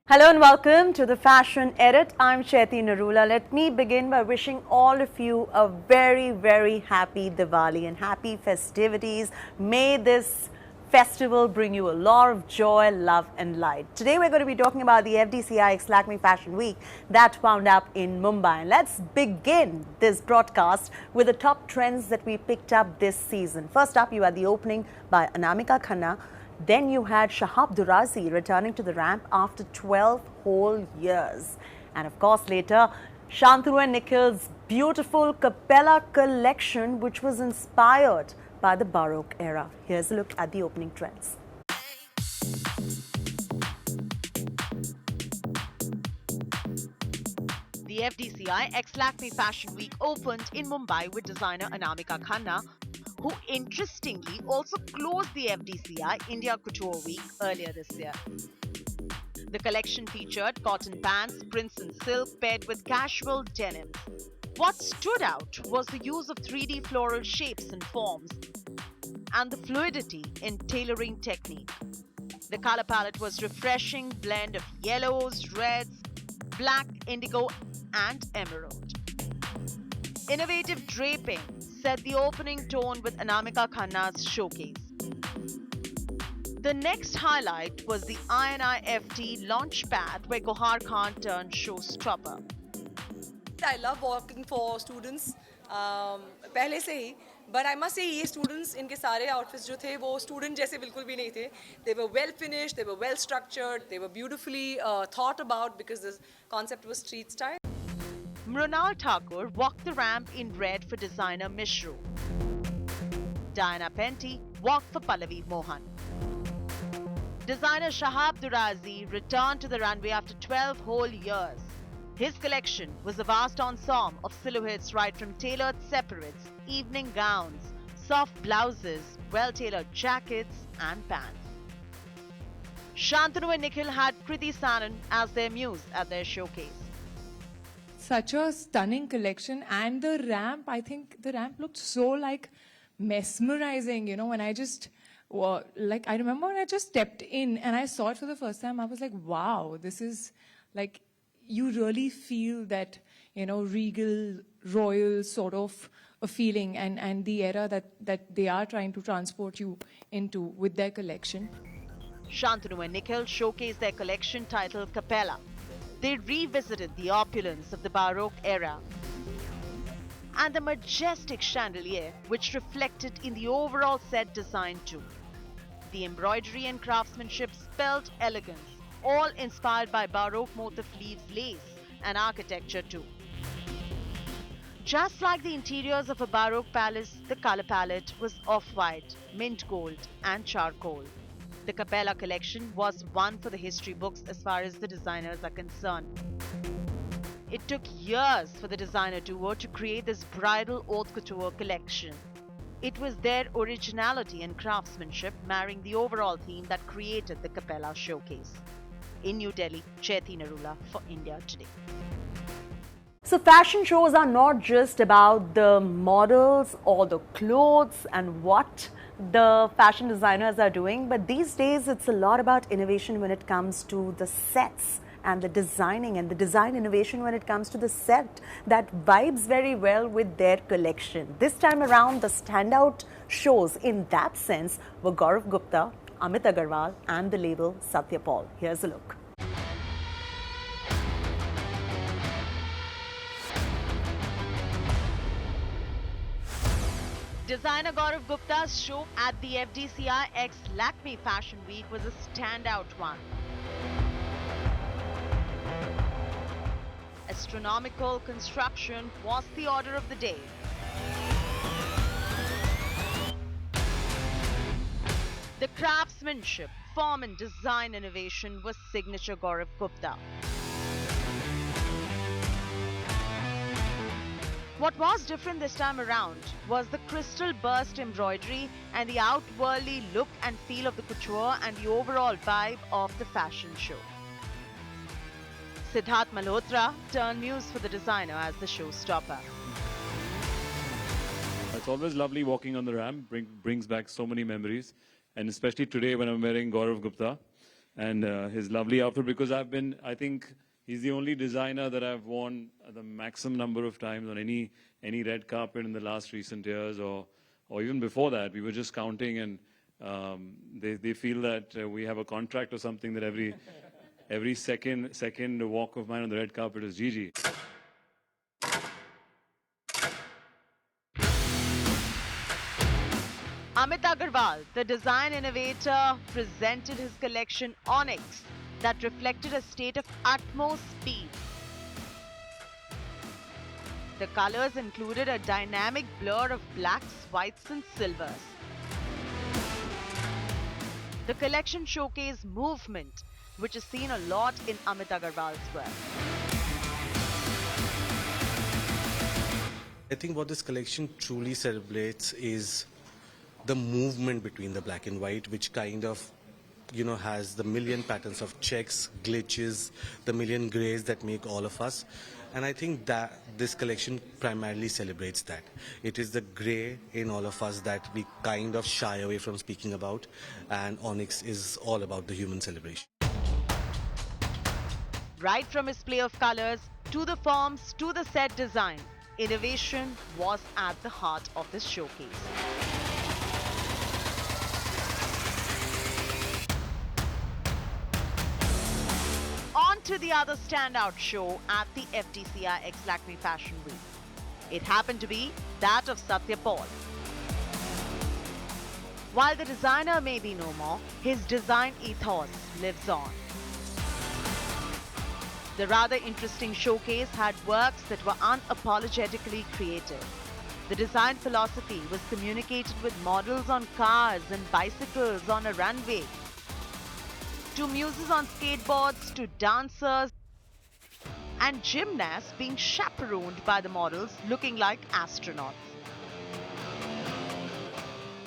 Hello and welcome to the Fashion Edit. I'm Chaiti Narula. Let me begin by wishing all of you a very happy Diwali and happy festivities. May this festival bring you a lot of joy, love and light. Today we're going to be talking about the FDCI x Lakmé Fashion Week that wound up in Mumbai. And let's begin this broadcast with the top trends that we picked up this season. First up, you had the opening by Anamika Khanna. Then you had Shahab Durazi returning to the ramp after 12 whole years. And of course later, Shantanu and Nikhil's beautiful Capella collection, which was inspired by the Baroque era. Here's a look at the opening trends. The FDCI x Lakme Fashion Week opened in Mumbai with designer Anamika Khanna, who interestingly also closed the FDCI India Couture Week earlier this year. The collection featured cotton pants, prints and silk paired with casual denim. What stood out was the use of 3D floral shapes and forms and the fluidity in tailoring technique. The color palette was a refreshing blend of yellows, reds, black, indigo and emerald. Innovative draping set the opening tone with Anamika Khanna's showcase. The next highlight was the INIFT launch pad where Gohar Khan turned showstopper. I love working for students पहले से ही but I must say ये students इनके सारे outfits जो थे वो student जैसे बिल्कुल भी नहीं थे. They were well finished, they were well structured, they were beautifully thought about because the concept was street style. Mrunal Thakur walked the ramp in red for designer Mishru. Diana Penty walked for Pallavi Mohan. Designer Shahab Durazi returned to the runway after 12 whole years. His collection was a vast ensemble of silhouettes right from tailored separates, evening gowns, soft blouses, well-tailored jackets and pants. Shantanu and Nikhil had Kriti Sanan as their muse at their showcase. Such a stunning collection, and the ramp, I think the ramp looked so like mesmerizing, you know, when I just I remember when I just stepped in and I saw it for the first time, I was like, wow, this is like, you really feel that, you know, regal, royal sort of a feeling and the era that they are trying to transport you into with their collection. Shantanu and Nikhil showcased their collection titled Capella. They revisited the opulence of the Baroque era and the majestic chandelier, which reflected in the overall set design too. The embroidery and craftsmanship spelled elegance, all inspired by Baroque motif leaves lace and architecture too. Just like the interiors of a Baroque palace, the color palette was off-white, mint gold and charcoal. The Capella collection was one for the history books as far as the designers are concerned. It took years for the designer duo to create this bridal haute couture collection. It was their originality and craftsmanship marrying the overall theme that created the Capella showcase. In New Delhi, Chaiti Narula for India Today. So fashion shows are not just about the models or the clothes and what the fashion designers are doing, but these days it's a lot about innovation when it comes to the sets and the designing and the design innovation when it comes to the set that vibes very well with their collection. This time around, the standout shows in that sense were Gaurav Gupta, Amit Agarwal and the label Satyapal. Here's a look. Designer Gaurav Gupta's show at the FDCI x Lakme Fashion Week was a standout one. Astronomical construction was the order of the day. The craftsmanship, form and design innovation was signature Gaurav Gupta. What was different this time around was the crystal burst embroidery and the outwardly look and feel of the couture and the overall vibe of the fashion show. Siddharth Malhotra turned muse for the designer as the showstopper. It's always lovely walking on the ramp, brings back so many memories. And especially today when I'm wearing Gaurav Gupta, and his lovely outfit, because I think he's the only designer that I've worn the maximum number of times on any red carpet in the last recent years, or even before that. We were just counting, and they feel that we have a contract or something that every second walk of mine on the red carpet is Gigi. Amit Agarwal, the design innovator, presented his collection Onyx that reflected a state of utmost speed. The colors included a dynamic blur of blacks, whites and silvers. The collection showcased movement, which is seen a lot in Amit Agarwal's work. I think what this collection truly celebrates is the movement between the black and white, which kind of, has the million patterns of checks, glitches, the million grays that make all of us. And I think that this collection primarily celebrates that. It is the gray in all of us that we kind of shy away from speaking about, and Onyx is all about the human celebration. Right from his play of colors, to the forms, to the set design, innovation was at the heart of this showcase. On to the other standout show at the FDCI x Lakmé Fashion Week. It happened to be that of Satya Paul. While the designer may be no more, his design ethos lives on. The rather interesting showcase had works that were unapologetically creative. The design philosophy was communicated with models on cars and bicycles on a runway, to muses on skateboards, to dancers and gymnasts being chaperoned by the models looking like astronauts.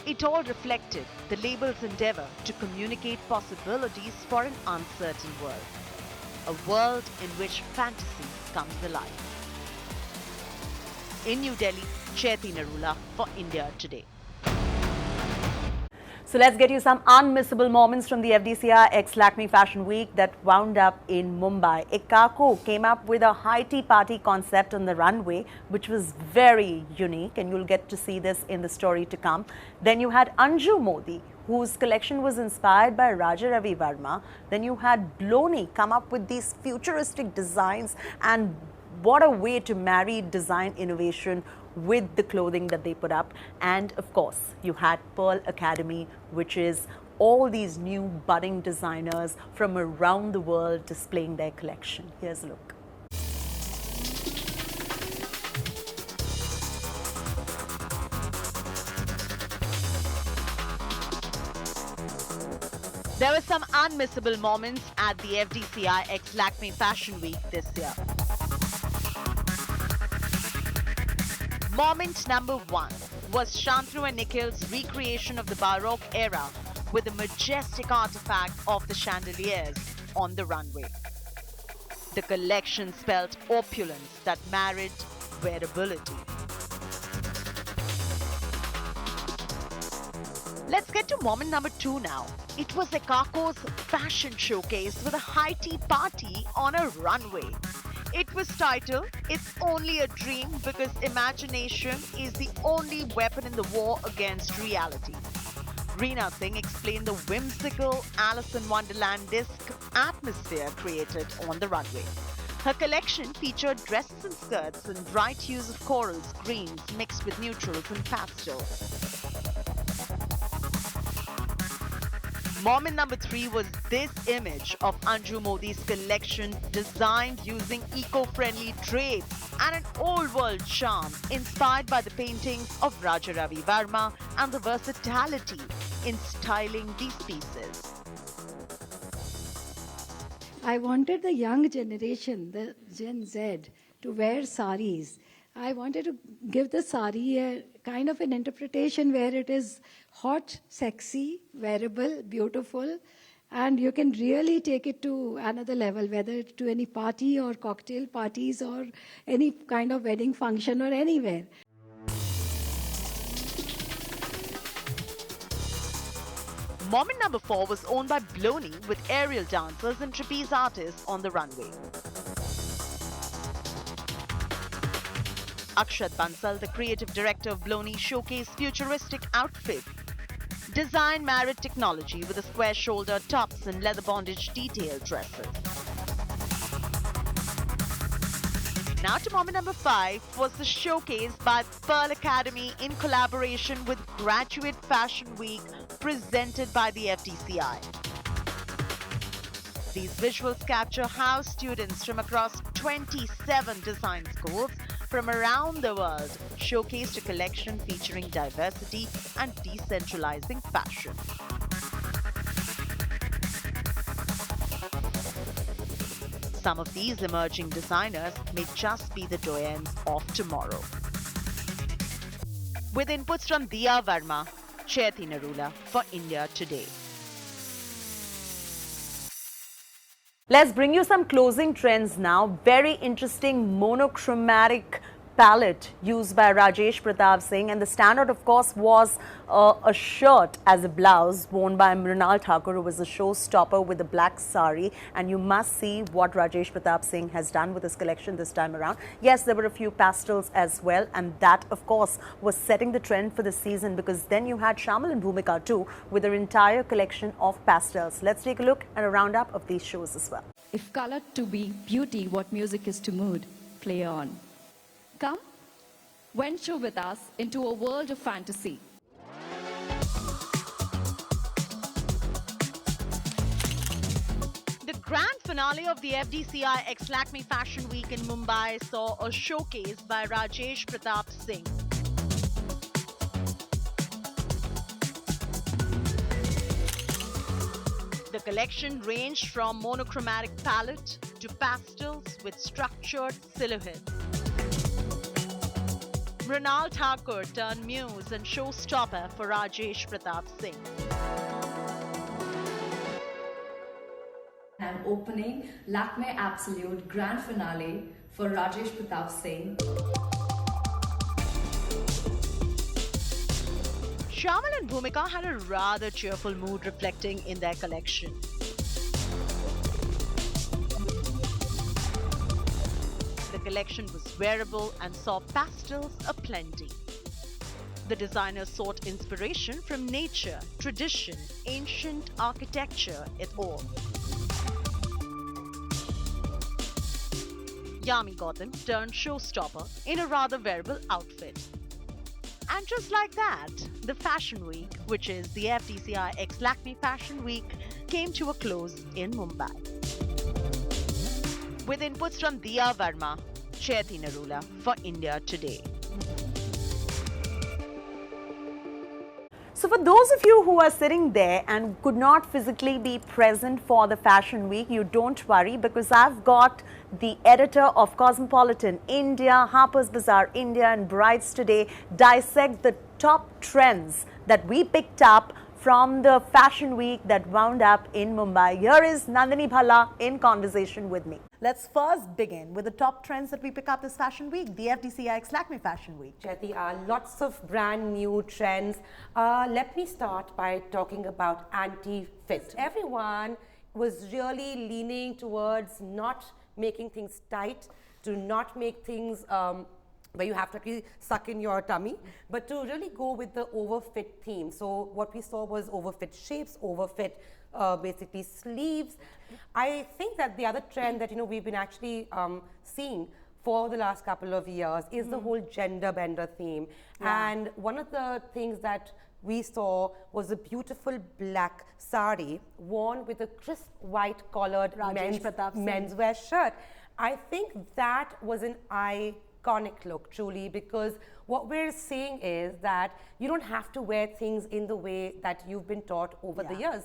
It all reflected the label's endeavor to communicate possibilities for an uncertain world. A world in which fantasy comes alive. In New Delhi, Chaiti Narula for India Today. So let's get you some unmissable moments from the FDCI x Lakmé Fashion Week that wound up in Mumbai. Ekako came up with a high tea party concept on the runway, which was very unique, and you'll get to see this in the story to come. Then you had Anju Modi, whose collection was inspired by Raja Ravi Verma. Then you had Bloni come up with these futuristic designs, and what a way to marry design innovation with the clothing that they put up. And of course, you had Pearl Academy, which is all these new budding designers from around the world displaying their collection. Here's a look. There were some unmissable moments at the FDCI x Lakmé Fashion Week this year. Moment number one was Shantanu and Nikhil's recreation of the Baroque era with the majestic artifact of the chandeliers on the runway. The collection spelled opulence that married wearability. Let's get to moment number two now. It was Ekako's fashion showcase with a high tea party on a runway. It was titled, "It's Only a Dream because Imagination is the Only Weapon in the War Against Reality." Reena Singh explained the whimsical Alice in Wonderland-esque atmosphere created on the runway. Her collection featured dresses and skirts in bright hues of corals, greens mixed with neutrals and pastels. Moment number three was this image of Anju Modi's collection designed using eco-friendly drapes and an old-world charm inspired by the paintings of Raja Ravi Verma and the versatility in styling these pieces. I wanted the young generation, the Gen Z, to wear saris. I wanted to give the sari a kind of an interpretation where it is hot, sexy, wearable, beautiful, and you can really take it to another level, whether to any party or cocktail parties or any kind of wedding function or anywhere. Moment number 4 was owned by Bloni with aerial dancers and trapeze artists on the runway. Akshat Bansal, the creative director of Bloni, showcased futuristic outfits. Design married technology with a square shoulder tops and leather bondage detailed dresses. Now to moment number 5 was the showcase by Pearl Academy in collaboration with Graduate Fashion Week presented by the FDCI. These visuals capture how students from across 27 design schools from around the world showcased a collection featuring diversity and decentralizing fashion. Some of these emerging designers may just be the doyens of tomorrow. With inputs from Diya Verma, Chaiti Narula for India Today. Let's bring you some closing trends now. Very interesting monochromatic palette used by Rajesh Pratap Singh, and the standard of course was a shirt as a blouse worn by Mrinal Thakur, who was a showstopper with a black sari, and you must see what Rajesh Pratap Singh has done with his collection this time around. Yes, there were a few pastels as well, and that of course was setting the trend for the season, because then you had Shyamal and Bhumika too with their entire collection of pastels. Let's take a look at a roundup of these shows as well. If color to be beauty, what music is to mood, play on. Come, venture with us into a world of fantasy. The grand finale of the FDCI x Lakmé Fashion Week in Mumbai saw a showcase by Rajesh Pratap Singh. The collection ranged from monochromatic palette to pastels with structured silhouettes. Mrinal Thakur turned muse and showstopper for Rajesh Pratap Singh. I'm opening Lakme Absolute Grand Finale for Rajesh Pratap Singh. Shyamal and Bhumika had a rather cheerful mood reflecting in their collection. The collection was wearable and saw pastels aplenty. The designers sought inspiration from nature, tradition, ancient architecture, et al. Yami Gautam turned showstopper in a rather wearable outfit. And just like that, the Fashion Week, which is the FDCI x Lakmé Fashion Week, came to a close in Mumbai. With inputs from Diya Verma, Chaiti Narula for India Today. So for those of you who are sitting there and could not physically be present for the Fashion Week, you don't worry, because I've got the editor of Cosmopolitan India, Harper's Bazaar India and Brides Today dissect the top trends that we picked up from the Fashion Week that wound up in Mumbai. Here is Nandini Bhalla in conversation with me. Let's first begin with the top trends that we pick up this Fashion Week, the FDCI x Lakmé Fashion Week. Chaiti, lots of brand new trends. Let me start by talking about anti-fit. Everyone was really leaning towards not making things tight, to not make things where you have to actually suck in your tummy, but to really go with the overfit theme. So what we saw was overfit shapes, overfit basically sleeves. I think that the other trend that we've been actually seeing for the last couple of years is the whole gender bender theme. Yeah. And one of the things that we saw was a beautiful black sari worn with a crisp white collared menswear shirt. I think that was an iconic look, truly, because what we're seeing is that you don't have to wear things in the way that you've been taught over the years,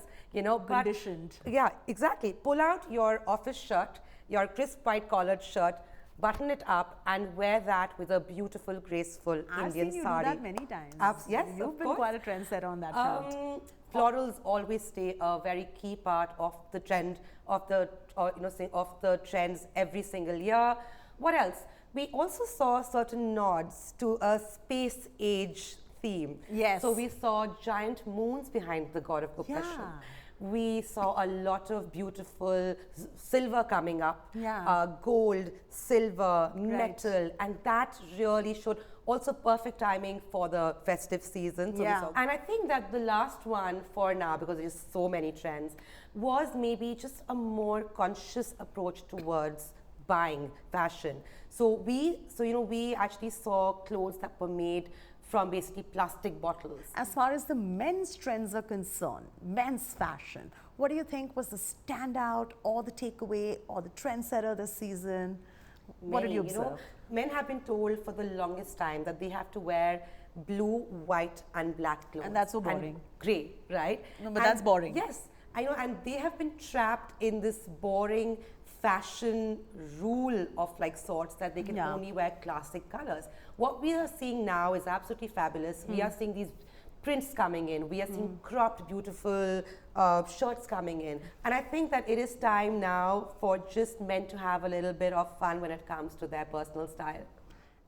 conditioned. Yeah, exactly. Pull out your office shirt, your crisp white collared shirt, button it up and wear that with a beautiful, graceful Indian sari. I've seen you do that many times. Yes, you've been quite a trendsetter on that front. Florals always stay a very key part of the trend of the of the trends every single year. What else? We also saw certain nods to a space age theme. Yes. So we saw giant moons behind the god of oppression. Yeah. We saw a lot of beautiful silver coming up, Yeah. gold, silver, metal, and that really showed also perfect timing for the festive season. So we Yeah. saw- and I think that the last one for now, because there's so many trends, was maybe just a more conscious approach towards buying fashion. So we actually saw clothes that were made from basically plastic bottles. As far as the men's trends are concerned, men's fashion, what do you think was the standout or the takeaway or the trendsetter this season? What did Many, you observe? men have been told for the longest time that they have to wear blue, white, and black clothes. And that's so boring. Grey, right? No, but that's boring. Yes, I know, and they have been trapped in this boring fashion rule of like sorts that they can Yeah. only wear classic colors. What we are seeing now is absolutely fabulous. We are seeing these prints coming in. We are seeing cropped, beautiful shirts coming in. And I think that it is time now for just men to have a little bit of fun when it comes to their personal style.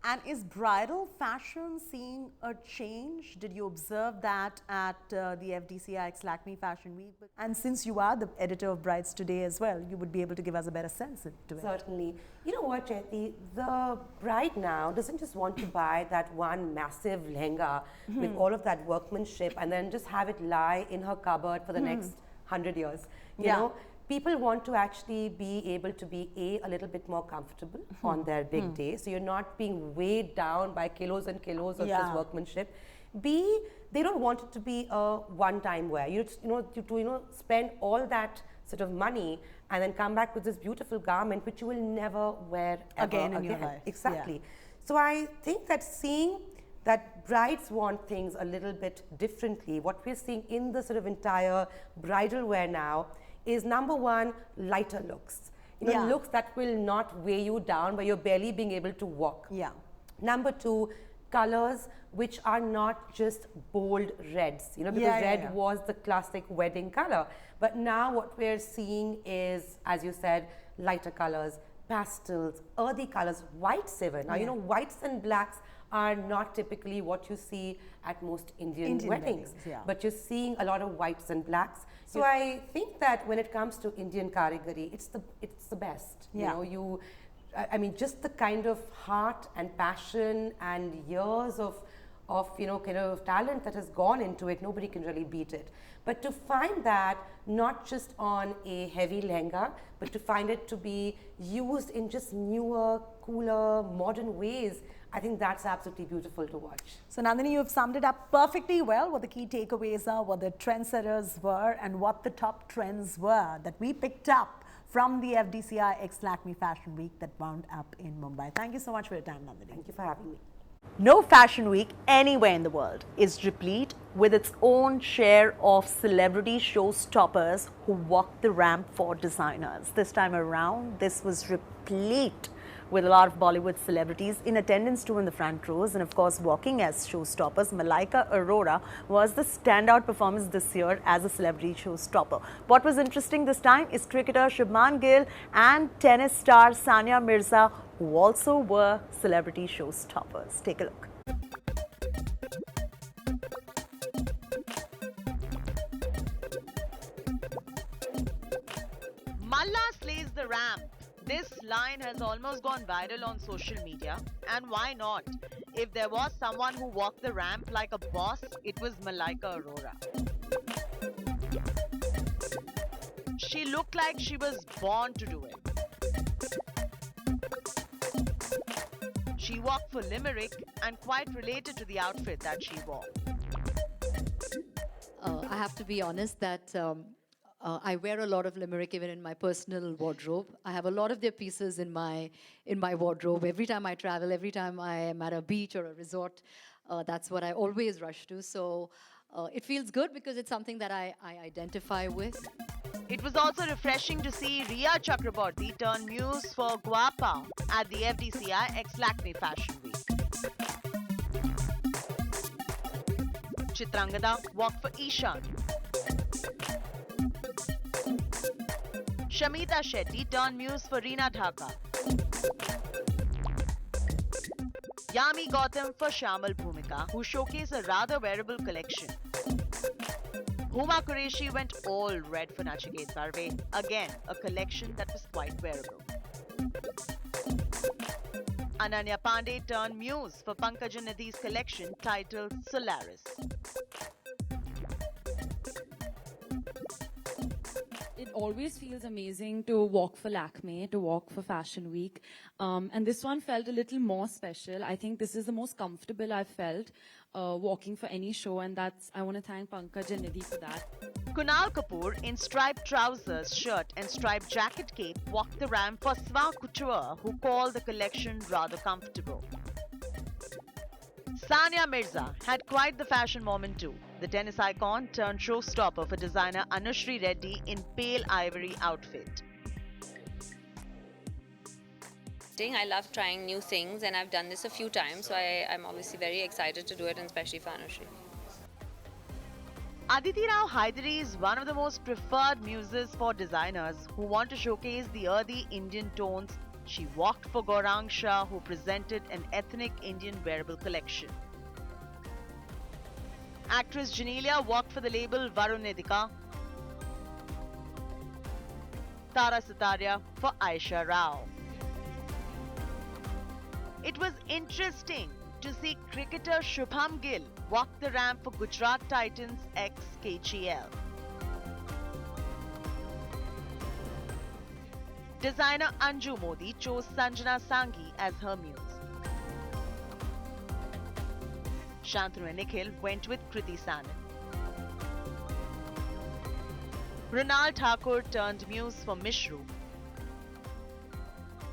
And is bridal fashion seeing a change? Did you observe that at the FDCI Lakmé Fashion Week? And since you are the editor of Brides Today as well, you would be able to give us a better sense into it. Certainly. You know what, Chaiti? The bride now doesn't just want to buy that one massive lehenga with all of that workmanship and then just have it lie in her cupboard for the next 100 years. You Yeah. know, people want to actually be able to be a little bit more comfortable on their big day. So you're not being weighed down by kilos and kilos of Yeah. this workmanship. B, they don't want it to be a one-time wear. To spend all that sort of money and then come back with this beautiful garment which you will never wear ever Again in your life. Exactly. So I think that seeing that brides want things a little bit differently, what we're seeing in the sort of entire bridal wear now is number one, lighter looks. Yeah. Looks that will not weigh you down by your barely being able to walk. Yeah. Number two, colors which are not just bold reds, because red was the classic wedding color. But now what we're seeing is, as you said, lighter colors, pastels, earthy colors, whites even. Now, whites and blacks are not typically what you see at most Indian weddings. Yeah. But you're seeing a lot of whites and blacks. So I think that when it comes to Indian karigari, it's the best. Yeah. I mean, just the kind of heart and passion and years of kind of talent that has gone into it, nobody can really beat it. But to find that not just on a heavy lehenga, but to find it to be used in just newer, cooler, modern ways, I think that's absolutely beautiful to watch. So Nandini, you've summed it up perfectly well, what the key takeaways are, what the trendsetters were, and what the top trends were that we picked up from the FDCI X Lakmé Fashion Week that wound up in Mumbai. Thank you so much for your time, Nandini. Thank you for having me. No fashion week anywhere in the world is replete with its own share of celebrity showstoppers who walk the ramp for designers. This time around, this was replete with a lot of Bollywood celebrities in attendance too in the front rows, and of course walking as showstoppers. Malaika Arora was the standout performance this year as a celebrity showstopper. What was interesting this time is cricketer Shubman Gill and tennis star Sania Mirza, who also were celebrity showstoppers. Take a look. Malla slays the ramp. This line has almost gone viral on social media. And why not? If there was someone who walked the ramp like a boss, it was Malaika Arora. She looked like she was born to do it. She walked for Limerick and quite related to the outfit that she wore. I have to be honest that I wear a lot of Limerick even in my personal wardrobe. I have a lot of their pieces in my wardrobe. Every time I travel, every time I am at a beach or a resort, that's what I always rush to. So it feels good because it's something that I identify with. It was also refreshing to see Riya Chakraborty turn muse for Guapa at the FDCI X Lakmé Fashion Week. Chitrangada walked for Ishan. Shamita Shetty turned muse for Reena Dhaka. Yami Gautam for Shyamal Bhumika. Bhumika, who showcased a rather wearable collection. Huma Qureshi went all red for Nachiket Sarve, again a collection that was quite wearable. Ananya Pandey turned muse for Pankaj Nidhi's collection titled Solaris. It always feels amazing to walk for Lakme, to walk for Fashion Week. And this one felt a little more special. I think this is the most comfortable I've felt walking for any show, and I want to thank Pankaj and Nidhi for that. Kunal Kapoor, in striped trousers, shirt and striped jacket cape, walked the ramp for Swa Couture, who called the collection rather comfortable. Sania Mirza had quite the fashion moment too. The tennis icon turned showstopper for designer Anushri Reddy in pale ivory outfit. I love trying new things, and I've done this a few times, so I'm obviously very excited to do it, and especially for Anushri. Aditi Rao Hydari is one of the most preferred muses for designers who want to showcase the earthy Indian tones. She walked for Gaurang Shah, who presented an ethnic Indian wearable collection. Actress Janelia walked for the label Varunidika. Tara Sitaria for Aisha Rao. It was interesting to see cricketer Shubham Gill walk the ramp for Gujarat Titans ex KGL. Designer Anju Modi chose Sanjana Sanghi as her muse. Shantanu and Nikhil went with Kriti Sanin. Runal Thakur turned muse for Mishru.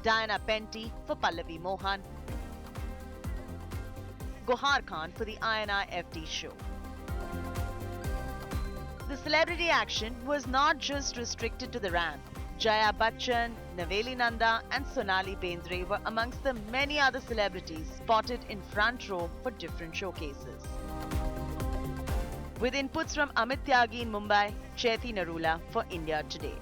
Diana Penty for Pallavi Mohan. Gohar Khan for the INI FD show. The celebrity action was not just restricted to the ramp. Jaya Bachchan, Naveli Nanda and Sonali Bendre were amongst the many other celebrities spotted in front row for different showcases. With inputs from Amit Tyagi in Mumbai, Chaiti Narula for India Today.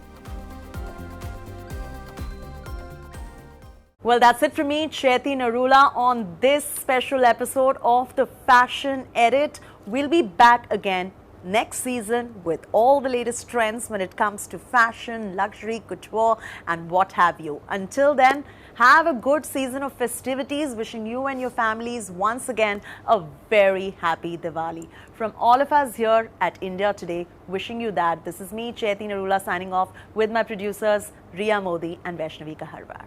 Well, that's it from me, Chaiti Narula, on this special episode of the Fashion Edit. We'll be back again next season with all the latest trends when it comes to fashion, luxury, couture and what have you. Until then, have a good season of festivities. Wishing you and your families once again a very happy Diwali. From all of us here at India Today, wishing you that. This is me, Chaiti Narula, signing off with my producers Riya Modi and Vaishnavi Kaharwar.